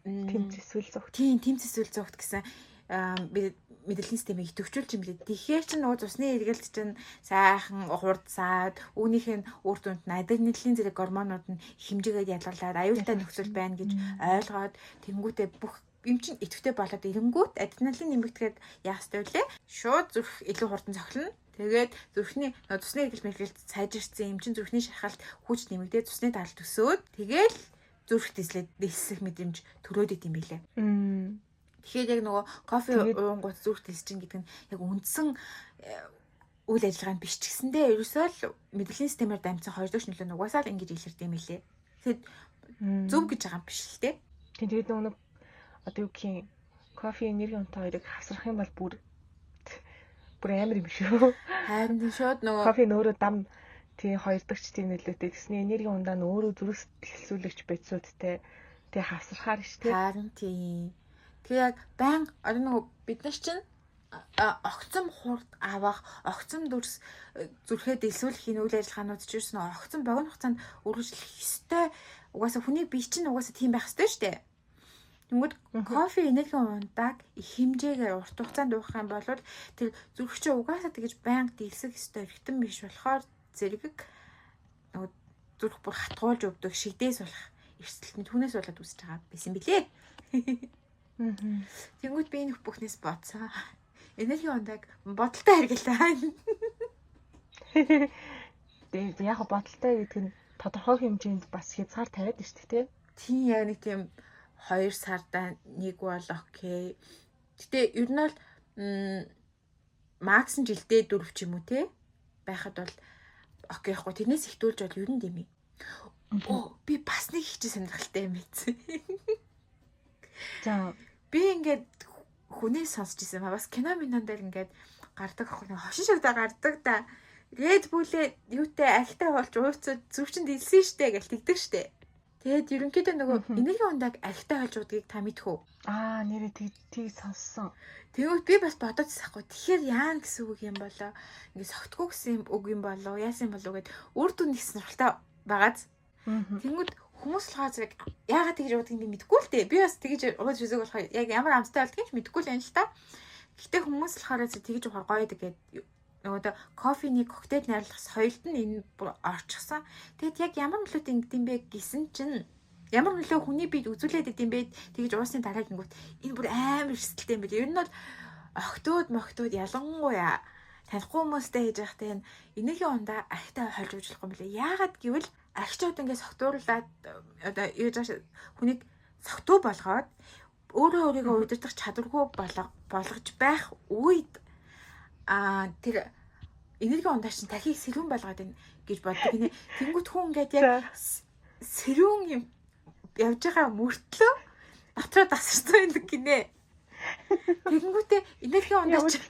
тэмцэсвэл зүгт. Тийм тэмцэсвэл зүгт гэсэн мэдрэлийн системийг идэвхжүүлж юм билий. Тэгэхээр чинь нөгөө цусны эргэлт чинь сайхан хурдсаад үүнийх нь үр дүнд адреналин зэрэг гормонууд нь хэмжээгээд ялгарлаад аюултай нөхцөл байна гэж ойлгоод тэнгүүтээ бүх юм чинь идэвхтэй болоод ирэнгүүт адреналин нэмэгдэхэд яах ёстой вэ? Шууд зүрх илүү хурдан цохилно. Тэгээд зүрхний цусны эргэлт сайжирсан юм чинь зүрхний шахалт хүч нэмэгдээд цусны даралт өсөөд тэгээд зүрх дээслэх мэдрэмж төрөөд идэм билээ. Тэгэхээр яг нөгөө кофе уунгууд зүрх дээсчин гэдэг нь яг үндсэн үйл ажиллагаа биш ч гэсэндээ ерөөсөө л мэдрэлийн системээр дамжсан хоёр дахь нөлөө угаасаа л ингэж илэрдэг юм билээ. Тэгэхэд зөв гэж байгаа юм биш л те. Тэгээд нөгөө одоо юу гэх юм кофе энерги унтаа хоёрыг хасрах юм бол бүр амар юм шүү. Харин шууд нөгөө кофе нөөрөө дам тий хоёр дахь тийм нөлөөтэй гэсний энерги ундаа нь өөрөө зүрх сэтгэлсүүлэгч байцуудтай тий хасрахаар шүү. Харин тий. Тэгээ яг баян одоо нөгөө бид нар чинь огцом хурд авах, огцом дүрс зүрхээ дэлсүүлэх энэ үйл ажиллагаанууд ч юусэн огцом богино хугацаанд үргэлжлэх ёстой. Угаасаа хүний бие чинь угаасаа тийм байх ёстой шүү дээ. Тэнгүүд кофе энерги ундаг их хэмжээгээр урт хугацаанд уух юм бол тэр зүрх чинь угаасаа тэгэж байнга дэлсэх ёстой эргэтэн биш болохоор зэрэг нөгөө зүрх бүр хатгуулж өвдөг шигдээс болох эрсдэлт түүнээс болоод үүсэж байгаа байсан билээ. Тэнгүүд би энэ бүхнээс бодсоо. Энерги ундаг бодолтой харгалаа. Тэгээд яг бодолтой гэдэг нь тодорхой хэмжээнд бас хязгаар тавиад шүү дээ, тийм яг нэг тийм 2 сарда нэг бол окей. Гэтэ ер нь бол макс нь жилдээ 4 ч юм уу те байхад бол окей яахгүй. Тэрнээс ихтүүлж бол ер нь дэмий. Би бас нэг хичээ сонирхолтой юм ийцээ. За би ингээд хүнээс сонсч ирсэн. Бас кино минон дээр ингээд гардаг ахгүй хошин шогдоо гардаг да. Red Bull-ээ юутай архитай болж ууцад зүвчин дэлсэн штэ гэж тэгдэг штэ. Тэгээд ерөнхийдөө нөгөө энерги ундаг архитай болж уудгийг та мэдхүү. Нэрээ тийг сонссон. Тэгвэл би бас бодож сахгүй. Тэгэхээр яана гэсэн үг юм болоо. Ингээд согтгүй гэсэн үг юм болоо. Яасан болоо гэд үр дүн нэг сонирхолтой байгааз. Тэнгүүд хүмүүс болохоор зэрэг яагаад тэгж уудгийг би мэдэхгүй л дээ. Би бас тэгж уудаж үзэг болохоор яг ямар амттай болдгийг ч мэдэхгүй л юм л та. Гэтэ хүмүүс болохоор тэгж ухаар гоё гэдэг нөгөө кофений коктейл найруулах соёлд нь энэ бүр орчихсон. Тэгэд яг ямар нөлөөтэй ингэдэм бэ гэсэн чинь ямар нөлөө хүний биед үзүүлээд идэм бэ тэгж уусны дараа гингүүт энэ бүр амар эрсдэлтэй юм байна. Ер нь бол охтууд ялангуяа танихгүй хүмүүстэй хийж байхдаа энэ энерги ундаа архитай хольж уучлах юм билээ. Яагаад гэвэл архичууд ингээс согтуурлаад одоо хүнийг согтуу болгоод өөрийгөө удирдах чадваргүй болгож байх үед тэр энерги ундаа чинь дахийг сэрүүн болгоод байна гэж боддог гинэ. Тэнгүүт хүн ингээд яг сэрүүн юм явж байгаа мөртлөө дотроо тасарсан байдаг гинэ. Тэнгүүтээ энерги ундаа чинь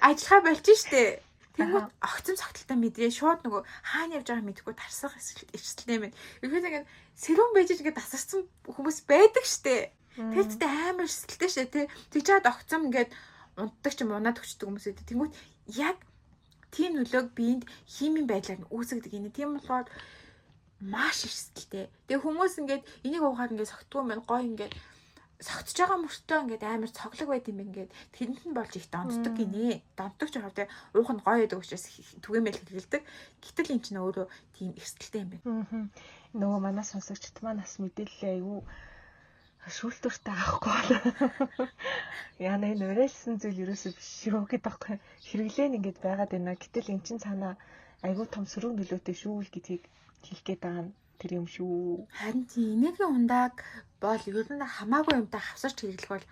ажиллахаа болж штэ. Тэнгүүт огцом согтолтой мэдрээ шууд нөгөө хаана явж байгааг мэдэхгүй тарсах эрсдэлтэй юм байна. Ерөөсөө ингээд сэрүүн байж ингээд тасарсан хүмүүс байдаг штэ. Тэгэхдээ амар эрсдэлтэй штэ. Тэгж чад огцом ингээд унтдаг ч юм унаад өчтдөг хүмүүс үү. Тэнгүүт яг тийм нөлөөг биед химийн байдлаар нь үүсгдэг юм. Тийм болохоор маш эрсдэлтэй. Тэгээ хүмүүс ингээд энийг уугаад ингээд согтгүй мэн гой ингээд согтж байгаа мөртөө ингээд амар цоглог байд юм ингээд тэрэнд нь болж их донддог гинэ. Донддог ч яг тэгээ уух нь гоё байдаг учраас түгээмэл хэрэгэлдэг. Гэтэл эн чинь өөрөө тийм эрсдэлтэй юм байна. Нөгөө манай сонсогчд маань бас мэдээлэл айгүй шүүлтүртэй авахгүй бол яна энэ уриалсан зүйл ерөөсөө биш юу гэдэг байхгүй хэрэглэн ингээд байгаад байна. Гэтэл эн чинь цаана айгүй том сөрөг нөлөөтэй шүү л гэдгийг хэлэх гээд байгаа нь тэр юм шүү. Харин тийм энерги ундааг бол ер нь хамаагүй юмтай хавсарч хэрэглэх бол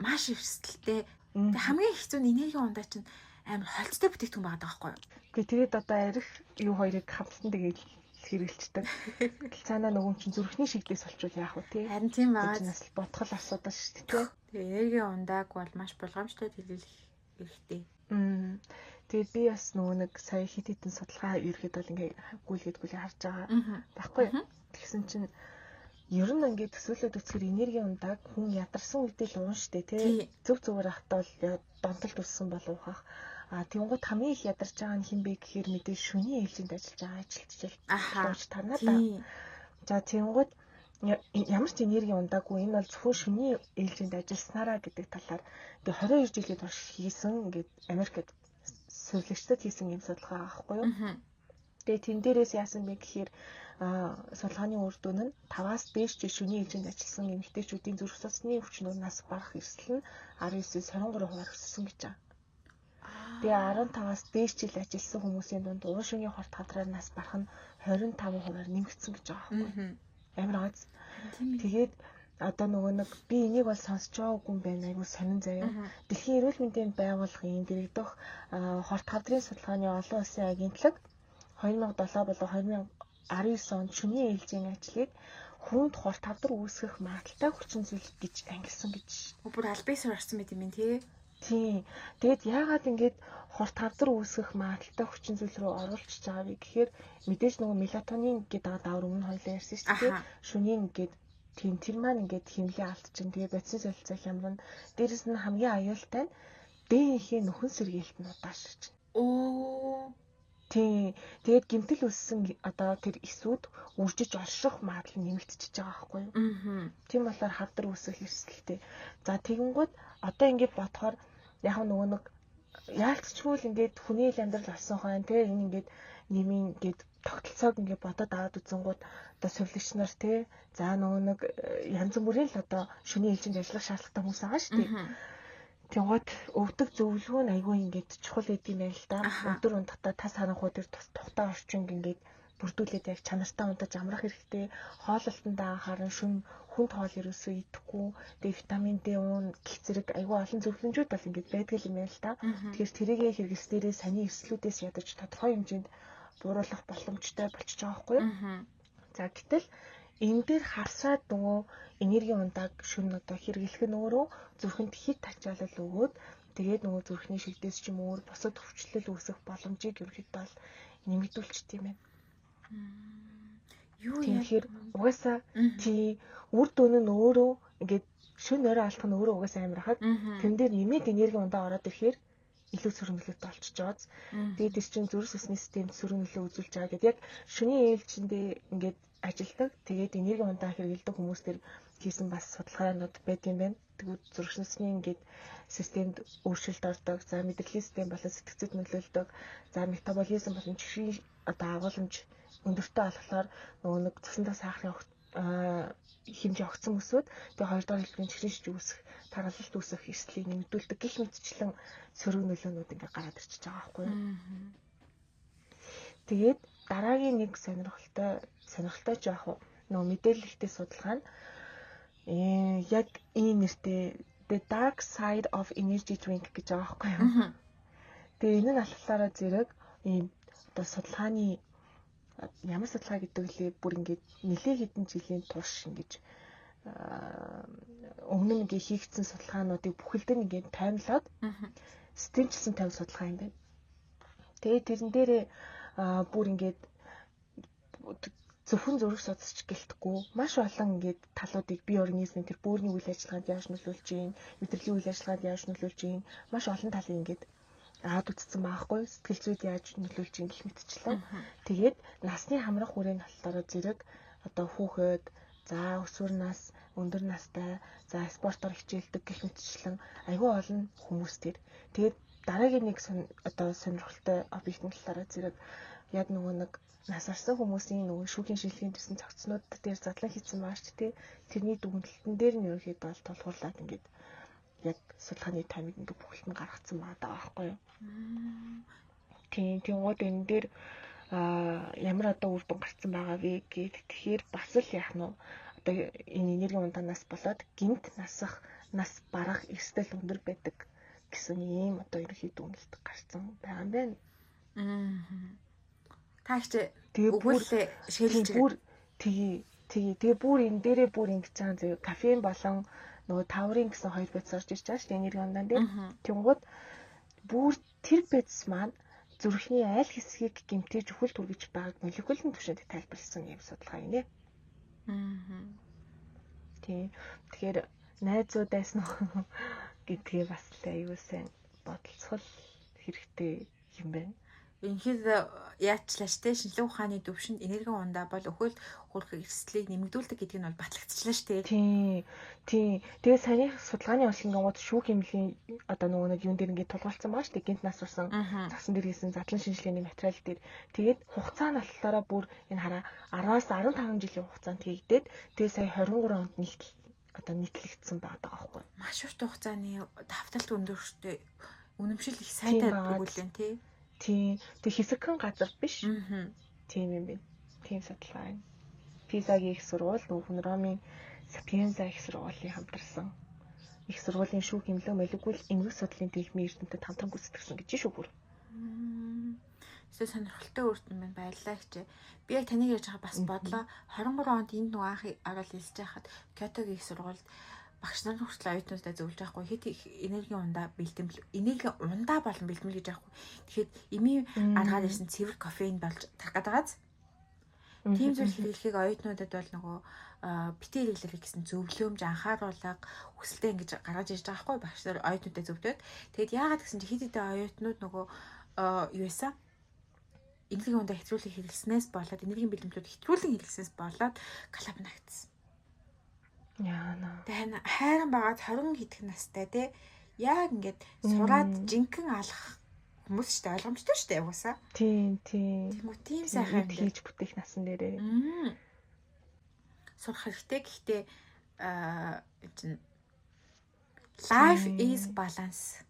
маш эрсдэлтэй. Хамгийн хэцүү нь энерги ундаа чинь амар холцтой бүтээгдэхүүн байгаа байхгүй юу? Гэхдээ тэгээд одоо арих юу хоёрыг хамтсан тэгээд хэрэгэлцдэг. Тэгэл цаанаа нөгөө чинь зүрхний шигдээс олчвол яах вэ тий? Харин тийм байгаа. Нас бодгол асуудал шүү дээ. Тэгээ энерги ундааг бол маш болгоомжтой хэлэх хэрэгтэй. Тэгээд би бас нөгөө нэг сая хит хитэн судалгаа ерөөд бол ингээ гүйлгээд харж байгаа байхгүй. Тэгсэн чинь ер нь ингээ төсөөлөд үзэхээр энерги ундааг хүн ядарсан үедээ л уун штэ тий. Зөв зүгээр ахтаа бол донтолд үссэн болов хах. Тэнгууд хамгийн их ядарч байгаа нь хин бэ гэхээр мэдээ шөнийн ээлжинд ажиллаж байгаа ажилтжил. Ууч танаа да. За тэнгууд ямар ч энерги ундаагүй энэ бол зөвхөн шөнийн ээлжинд ажилласнараа гэдэг талаар ингээ 22 жилийн турш хийсэн ингээд Америкт сувлагчдад хийсэн юм судалгаа аахгүй юу. Тэгээ тэн дээрээс яасан бэ гэхээр судалгааны үр дүн нь 5-аас дээш жил шөнийн ээлжинд ажилласан эмэгтэйчүүдийн зүрх судасны өвчнүүднээс барах эрсдэл нь 19-с 23% өссөн гэж байна. Тэгээ 15-аас дээш жил ажилласан хүмүүсийн дунд уун шөнийн хорт хадраанаас барах нь 25%-аар нэмэгдсэн гэж байгаа байхгүй. Амар аз. Тэгээд одоо нөгөө нэг би энийг бол сонсч байгаагүй юм байна. Айгу сонин заяа. Дэлхийн эрүүл мэндийн байгууллагын дэргэдэх хорт хадрын судалгааны олон улсын агентлаг 2007 болон 2019 онд шөнийн ээлжийн ажлыг хүнд хорт хавдар үүсгэх магадaltaй хүчин зүйл гэж ангилсан гэж. Бүр албасаар орсон байт юм тий. Тийм. Тэгэд яагаад ингэж хорт хавдар үүсгэх магадaltaй хүчин зүйл рүү оруулчихж байгаа вэ гэхээр мэдээж нөгөө мелатонин гэдэг давар өмнө хоёлаа ярьсан шүү дээ. Шөнийн ингээд Тийм тэр маань ингээд хэмнэлээ алдчихин. Тэгээ бодис солилцоо хямрна. Дээрэс нь хамгийн аюултай нь дээнхийн нөхөн сэргээлт нь удаашрч. Оо. Тийм. Тэгээд гэмтэл өссөн одоо тэр эсүүд үржиж орших магадлал нэмэгдчихэж байгаа байхгүй юу? Аа. Тийм болохоор хавдар үсэх эрсдэлтэй. За тэгэнгүүт одоо ингээд бодохоор яг нөгөө нэг яалтчгүй л ингээд хүний амьдрал олсон хойно те энэ ингээд нэмийн ингээд тогтолцоог ингээд бодоод аваад үзэнгүүт одоо совлогч нар те за нөгөө нэг янз бүрийн л одоо шөнийн ээлжинд ажиллах шаардлагатай хүмүүс байгаа шүү дээ. Тэнгууд өвдөг зөвлөгөө нь айгүй ингээд чухал гэдэг юм байна л да. Өдөр ундахтаа тас харанхуй дээр тухтай орчинг ингээд бүрдүүлээд яг чанартай унтаж амрах хэрэгтэй. Хооллолтондоо харан шүн хүнд хоол ерөөсөө идэхгүй. Тэгээ витамин D уун гэх зэрэг айгүй олон зөвлөмжүүд бол ингээд байдаг юм байна л да. Тэгэхээр тэрийгэ хэрэгслээрээ саний эслүүдээс ядаж тодорхой хэмжээнд бууруулах боломжтой болчихж байгаа байхгүй юу? За гэтэл энэ дээр харсаад нөгөө энерги ундааг шүн одоо хэрэглэх нь өөрөө зүрхэнд хит тачаалал өгөөд тэгээд нөгөө зүрхний шигдээс ч юм уу босод өвчлөл үүсэх боломжийг ерөөхдөө бол нэмэгдүүлчихдээ юм байна. Юу тэгэхээр угаасаа тий үр дүн нь өөрөө ингээд шүн орой алдах нь өөрөө угаасаа амар хаад тэн дээр нэмээд энерги ундаа ороод ирэхээр илүү сөрөг нөлөөтэй болчихж байгааз. Тэгээд тэр чинь зүрх судасны системд сөрөг нөлөө үзүүлж байгаа гэдэг яг шөнийн ээлжиндээ ингээд ажилдаг. Тэгээд энерги ундаа хэрэглэдэг хүмүүс төр хийсэн бас судалгаанууд байд юм байна. Тэгвэл зүрх судасны ингээд системд өөрчлөлт ордог. За мэдрэлийн систем болон сэтгцэд нөлөөлдөг. За метаболизм болон чихрийн одоо агуулмж өндөртэй болохоор нөгөө нэг цусндаа сахарын хэмжээ огцсон өсвөд тэгээ хоёрдугаар хэлбэрийн чихрийн шиж үүсэх, тархалт үүсэх эрсдлийг нэмэгдүүлдэг гэх мэтчлэн сөрөг нөлөөнүүд ингээ гараад ирчихэж байгаа байхгүй юу. Тэгээд дараагийн нэг сонирхолтой жоох нөгөө мэдээлэлтэй судалгаа нь яг энэ нэртэй The Dark Side of Energy Drink гэж байгаа байхгүй юу. Тэгээ энэ нь алхахлаараа зэрэг ийм одоо судалгааны ямар судалгаа гэдэг лээ бүр ингээд нэлээд хэдэн жилийн турш ингэж өмнө нь ингээ хийгдсэн судалгаануудыг бүхэлдээ ингээд таймлаад системчилсан тавь судалгаа юм байна. Тэгээд тэрэн дээрээ бүр ингээд зөвхөн зүрх судасч гэлтгүй маш олон ингээд талуудыг бие организмын тэр бүрний үйл ажиллагаанд яаж нөлөөлж ийн, мэдрэлийн үйл ажиллагаанд яаж нөлөөлж ийн, маш олон талыг ингээд аваад үзсэн байхгүй сэтгэл зүйд яаж нөлөөлж ийн гэх мэтчлэн. Тэгээд насны хамрах хүрээнд болохоор зэрэг одоо хүүхэд, за өсвөр нас, өндөр настай, за спортоор хичээлдэг гэх мэтчлэн айгүй олон хүмүүс тэр. Тэгээд дараагийн нэг одоо сонирхолтой объект нь болохоор зэрэг яг нөгөө нэг нас орсон хүмүүсийн нөгөө шүүхийн шилжлэгийн төсний цогцнууд дээр задлан хийсэн маш тий тэрний дүгнэлтэн дээр нь ерөөхдөө бол тулгуурлаад ингээд яг судалгааны таймыг ингээд бүхэлд нь гаргацсан байгаа байхгүй юу. Тэнгууд энэ дээр ямар одоо үр дүн гарсан байгаа вэ гэхэд тэгэхээр бас л яах нь одоо энэ энерги ундаанаас болоод гинт нас барах эрсдэл өндөр байдаг гэсэн ийм одоо ерөнхий дүгнэлт гарсан байгаа юм байна. Таагч өгүүлээ шилжиж бүр тэгээ бүр энэ дээрээ бүр ингэж байгаа зөө кофеин болон нөгөө таврын гэсэн хоёр бэц орж ирж байгаа шүү дээ энерги ундаан дээр. Тэнгууд бүр тэр бэц маань зүрхний аль хэсгийг гэмтэж өхөл түргэж байгааг молекулын түвшинд тайлбарласан юм судалгаа юм нэ. Тэгэхээр найзуудаас нь гэдгээ бас л аюул сайн бодолцол хэрэгтэй юм байна. Инхэд яачлаач те шинжлэх ухааны төвшөнд энерги ундаа бол өхөл хөрөх эрсдлийг нэмэгдүүлдэг гэдэг нь бол батлагдчихлаа шүү дээ. Тийм. Тэгээ саяны судалгааны онцлогонгууд шүүх хэмжээний одоо нөгөө нэг юун дээр ингээд тулгуурласан байгаа шүү дээ. Гинт нас урсан загсан дээр хийсэн задлан шинжилгээний материал дээр. Тэгээд хугацаа нь болохоор бүр энэ хараа 10-аас 15 жилийн хугацаанд хийгдээд тэгээ сая 23 онд нийтлэгдсэн байгаа байхгүй. Маш урт хугацааны давталт өндөртэй үнэмшил их сайтай өгүүлэн тий. Тийм. Тэг хэсэгхэн газар биш. Тийм юм байна. Тийм судалгаа байна. Пизагийн их сургууль, Нүүхэн Ромын Сапиенза их сургуулийн хамтарсан их сургуулийн шүүх хэмлэг молекул эмгэг судлалын техникийн эрдэмтэд хамтран гүйцэтгэсэн гэж шүү бүр. Эсвэл сонирхолтой үрдэн байна баярлалаа хичээ. Би яг таныг ярьж байгаа бас бодлоо 23 онд энд нөгөө анх орол хэлж байхад Кётогийн их сургуульд багш нар хүртэл оюутнуудаа зөвлөж байхгүй хэд их энерги ундаа болон бэлтгэл гэж байхгүй. Тэгэхэд эмийн аргаар ирсэн цэвэр кофеин болж тарах гэдэг. Тийм зүйл хэрэглэхийг оюутнуудад бол нөгөө битээ хэрэглэх гэсэн зөвлөмж анхааруулга хүсэлтэй ингэж гаргаж ирж байгаа хгүй багш нар оюутнуудаа зөвлөд. Тэгэд яагаад гэсэн чи хэд хэдэн оюутнууд нөгөө юу эсэ энергийн ундаа хэтрүүлэг хэрэглэснээс болоод энергийн бэлэмжлүүд хэтрүүлэн хэрэглэснээс болоод коллапнагдсан. Яана. Тэгээ хайран байгаад 20 хэдэх настай те яг ингээд сураад жинхэнэ алах хүмүүс ч тэ ойлгомжтой шүү дээ угаасаа. Тийм. Тэгмүү тийм сайхан хийж бүтээх насан дээрээ. Сурах хэрэгтэй. Гэхдээ чинь life is balance.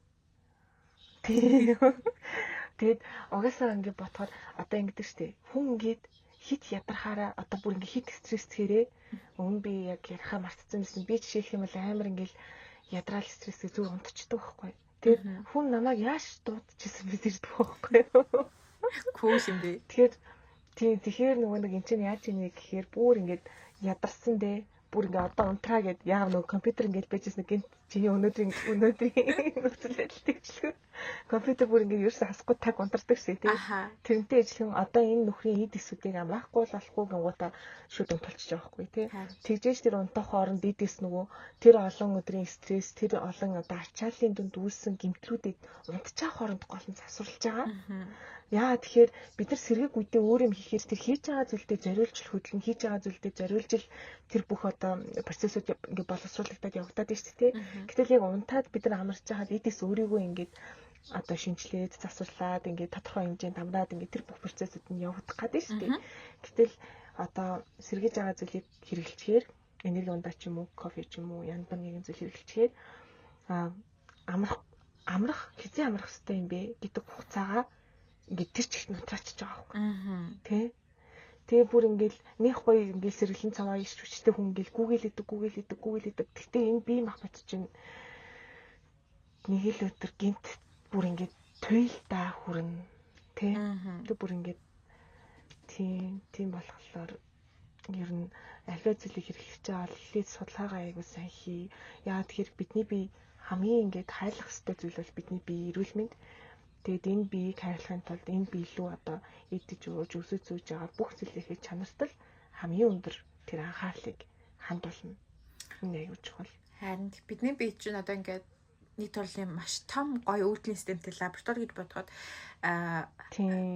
Тэгэд угаасаа ингээд бодохоор одоо ингэдэг штеп. Хүн ингээд хит ядархаараа одоо бүр ингээд хит стрессхээрээ өмнө би яг ярихаа мартсан байсан. Би жишээх юм бол амар ингээд ядраал стрессээ зүг унтчихдаг байхгүй. Тэгээд хүн намайг яаж дуудчихсан бэ зэрэг байхгүй. Cool юм бэ. Тэгэхээр нөгөө нэг энэ чинь яаж ийнэ гэхээр бүр ингээд ядарсан дээ. Бүр ингээд одоо унтраа гэд яав нөгөө компьютер ингээд байжсэн гэнт чиний өнөөдрийн нөхцөл байдал тэгчлээ. Компьютер бүр ингээд ерөөсөө хасахгүй таг унтардаг шээ тий. Тэрнтэй ажиллах одоо энэ нөхрийн эд эсүүдийг амраахгүй л болохгүй гингуудаа шүд унталчих жоохгүй тий. Тэгжээж тэр унтах хооронд эдээс нөгөө тэр олон өдрийн стресс тэр олон одоо ачааллын дүнд үүссэн гэмтлүүдийг унтчих хооронд гол нь засварлаж байгаа. Яа тэгэхээр бид нар сэргийг үедээ өөр юм хийхээр тэр хийж байгаа зүйлдээ зориулж хөдлөн хийж байгаа зүйлдээ зориулж тэр бүх одоо процессыг ингээд боловсруулагдаад явагдаад байна шүү дээ. Гэтэл яг унтаад бид нар амарч байгаад эдээс өөрийгөө ингээд одоо шинжилээд засварлаад ингээд тодорхой хэмжээнд амраад ингээд тэр бүх процессыг нь явагдах гэдэг шүү дээ. Гэтэл одоо сэргийж байгаа зүйлийг хэрэглэхээр энерги ундаа ч юм уу, кофе ч юм уу, янз бүрийн зүйл хэрэглэхээр амрах хэзээ амрах хэрэгтэй юм бэ гэдэг хугацаагаа ингээд тэр чигт нутраачих байгаа байхгүй. Тэгээ бүр ингээд нэх гоё ингээд сэргэлэн цаваа иш хүчтэй хүн ингээд гүүгэлэдэг. Гэхдээ энэ бие махбод чинь нэг л өдөр гинт бүр ингээд туйлдаа хүрнэ. Тэг бүр ингээд тийм болохоор ер нь аливаа зүйлийг хэрэглэж байгаа лээд судалгаагаа аягүй сайн хий. Яагаад тэгэхээр бидний бие хамгийн ингээд хайлах хэрэгтэй зүйл бол бидний бие эрүүл мэнд. Тэгэд энэ биеийг хайрлахын тулд энэ бие лүү одоо идэж ууж өсөж зүүж байгаа бүх зүйлийнхээ чанарт л хамгийн өндөр тэр анхаарлыг хандуулна. Энэ аюул чухал. Харин бидний бие чинь одоо ингээд нэг төрлийн маш том гоё өвдлийн системтэй лаборатори гэж бодоход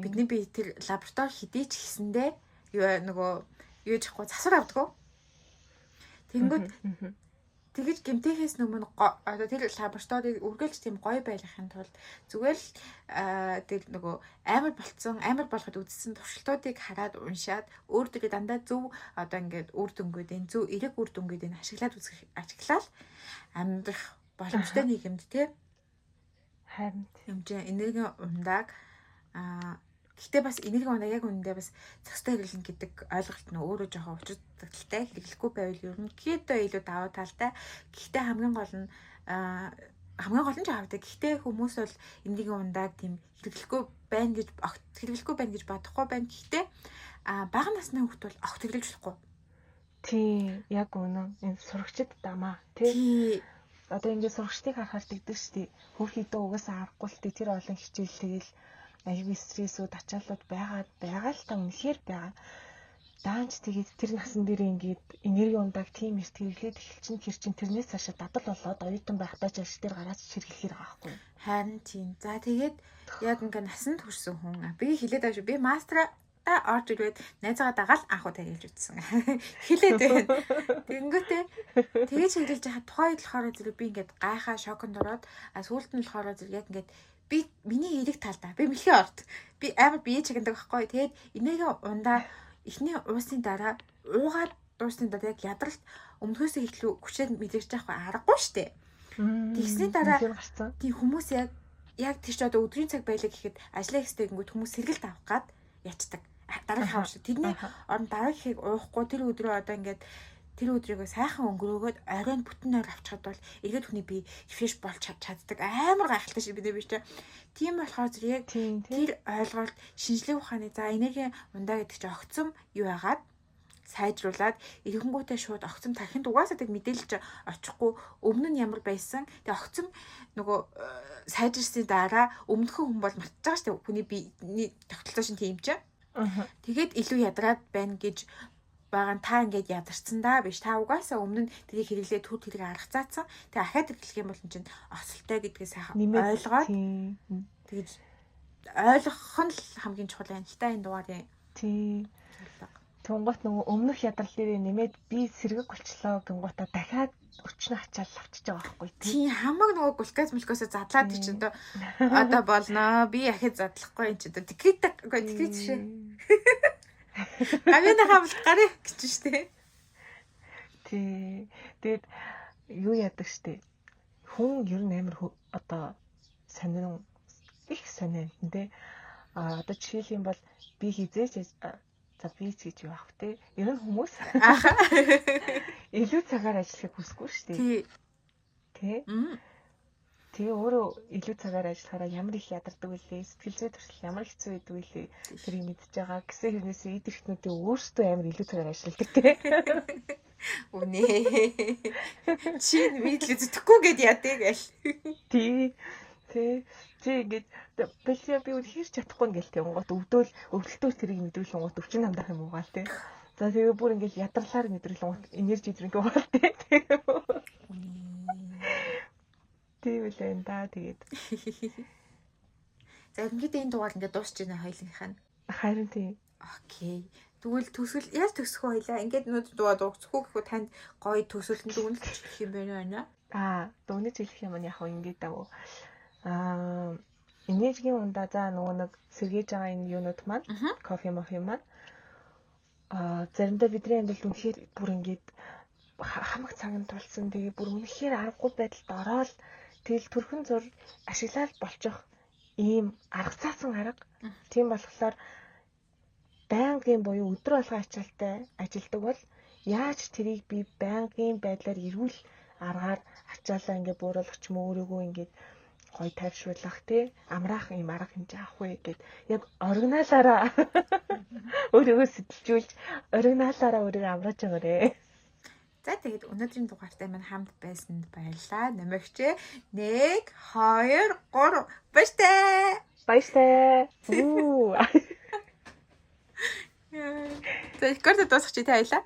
бидний бие тэр лаборатори хідээч гэсэндээ нөгөө юу яахгүй засвар авдаг. Тэнгүүд тэгэж гэмтээхээс өмнө одоо тэр лабораторийг үргэлж тийм гоё байлгахын тулд зүгээр л тэр нөгөө амар болгоход үзсэн туршилтуудыг хараад уншаад өөртөө дандаа зөв одоо ингээд үр дүнгуудын зөв эрэг үр дүнгуудыг ашиглаад амьдрах боломжтой нийгэмд тий харин хэмжээ энерги ундааг гэхдээ бас энерги ундаа яг үндэ бас цогцтой хэрэглэн гэдэг ойлголт нь өөрөө жоохон учирдагтай хэрэглэхгүй байвал ерөнхийдөө илүү даваа талтай. Гэхдээ хамгийн гол нь жаавдаг. Гэхдээ хүмүүс бол энерги ундааг тийм хэрэглэхгүй байна гэж бодохгүй байна. Гэхдээ бага насны хүмүүс бол огт хэрэглэж болохгүй. Тийм яг үнэн. Энэ сурагчид дамаа тий. Одоо ингээд сурагчдыг харахаар тэгдэг штий. Хүүхдүүдээ угаасаа авахгүй л тэр олон хичээл тэгэл аюулгүй стрессүүд ачааллууд байгаа л та үнэхээр байгаа. Даанч тэгээд тэр насан дээр ингээд энерги ундааг тийм их хэрэглээд эхэлчихэн тэр чин тэрнээс цаашаа дадал болоод оюутан байхдаа ч ажил дээр гараад ширхлэхээр байгаа байхгүй. Харин тийм. За тэгээд яг ингээд насанд хүрсэн хүн би хэлээд байгаа шүү. Би мастера орж ирээд найзгаа дагаал анхуу тарилж үтсэн. Хэлээд байна. Тэнгүүтээ тэгэж хэлж яхад тухайд болохоор зэрэг би ингээд гайхаа шоконд ороод сүүлд нь болохоор зэрэг яг ингээд би миний эрэг талдаа би мэлхий орд. Би амар бие чагнадаг байхгүй. Тэгээд энерги ундаа эхний уусын дараа уугаад дуусны дараа яг ядралт өмнөхөөсөө ихлүү хүчээр мэдэрч байгаа аргагүй штэ. Тэгсний дараа тийм хүмүүс яг тийч одоо өдрийн цаг байлаа гэхэд ажлаа хийхдээ гингүүд хүмүүс сэргэлт авах гад ячдаг. Дараагийн хавш. Тэдний орон дараагийнхыг уухгүй тэр өдрөө одоо ингээд тэр өдрийгөө сайхан өнгөрөөгөөд оройн бүтэн ойр авчихад бол эргээд хүний бие фреш болж чаддаг. Амар гайхалтай шиг бид биш үү? Тийм болохоор яг тэр ойлголт шинжлэх ухааны за энерги ундаа гэдэг чинь огцом юу яагаад сайжруулад эрхэнгүүтээ шууд огцом тархинд угаасаа тэг мэдээлж очихгүй өмнө нь ямар байсан. Тэг огцом нөгөө сайжирсны дараа өмнөхөн хүн бол мартаж байгаа шүү дээ. Хүний биений тогтолцоо шин тийм ч. Тэгээд илүү ядраад байна гэж байгаа та ингээд ядарсан даа биш. Та угаасаа өмнө нь тэрийг хэрэглээ төр тэрийг арга цаацсан. Тэгээ ахаад хэрэглэх юм бол энэ чинь осолтой гэдгээ сайхан ойлгоод тэгэж ойлгох нь л хамгийн чухал байна л та энэ дугаарын. Тийм. Тунгуут нөгөө өмнөх ядрал дээр нэмээд би сэрэг голчлоо гингуудаа дахиад өчнө ачаал авчиж байгаа байхгүй тийм хамаг нөгөө глюкозмөлкөөсөө задлаад чи одоо одоо болно би ахиж задлахгүй энэ чи одоо тэгэж шээ гавьяна хамт гарыг гэж штэ тий тэгээд юу яадаг штэ хүн ер нь амар одоо сонирн их сонирн тэ одоо жишээл юм бол би хизээч за би ч гэж яах вэ? Ер нь хүмүүс илүү цагаар ажиллахыг хүсэхгүй шүү дээ. Тий. Тэгээ өөрөө илүү цагаар ажиллахаараа ямар их ядардаг вэ? Сэтгэл зүй төрөл ямар хэцүү байдаг вэ? Тэрийг мэдчихэж байгаа. Гэсэн хэрнээсээ эд эрхтнүүдээ өөрсдөө амар илүү цагаар ажилладаг тий. Үнэ. Чи мэдлээ зүтгэхгүй гэд яадаг гэл. Тий. Тий. Чи ингэж би үнэхээр чадахгүй ингээл тий онгот өвдөлтөөр тэрийг мэдрүүлэн онгот өвчин намдах юм уугаал тий. За тэгээ бүр ингээл ядарлаар мэдрүүлэн онгот энержи зэрэг уугаал тий. Тийм үлээ энэ да тэгээд. За ингээд энэ дугаар ингээд дуусч байна хоёулынх нь. Харин тий. Окей. Тэгвэл төсөл яаж төсөх вэ хоёлаа? Ингээд нүүд дугаар дуусахгүй гэхүү танд гоё төсөлтөнд дүгнэлт хийх юм байна уу? Дүгнэж хэлэх юм яг ингээд даа. Энергийн ундаа за нөгөө нэг сэргээж байгаа энэ юунууд маань кофе маань заримдаа бидний амьдралд үнэхээр бүр ингээд хамаг цагт тулсан тэгээ бүр үнэхээр аргагүй байдалд ороод тэгэл төрхөн зур ашиглаад болчих ийм арга цаасан арга. Тийм болохоор байнгын буюу өдөр болгон ачаалтай ажилдаг бол яаж тэрийг би байнгын байдлаар эрүүл аргаар ачаалаа ингээд бууруулах ч юм өөрийгөө ингээд гой тайвшруулах тий амраах юм арга хэмжээ авах вэ гэд яг оригиналаараа өөрийгөө сэтэлжүүлж оригиналаараа өөрийгөө амрааж байгаарэ. За тэгээд өнөөдрийн дугаартай маань хамт байсанд баярлалаа. Намагч 1 2 3 баяртай. Баяртай. За рекорд дуусгачих тий хоёлаа.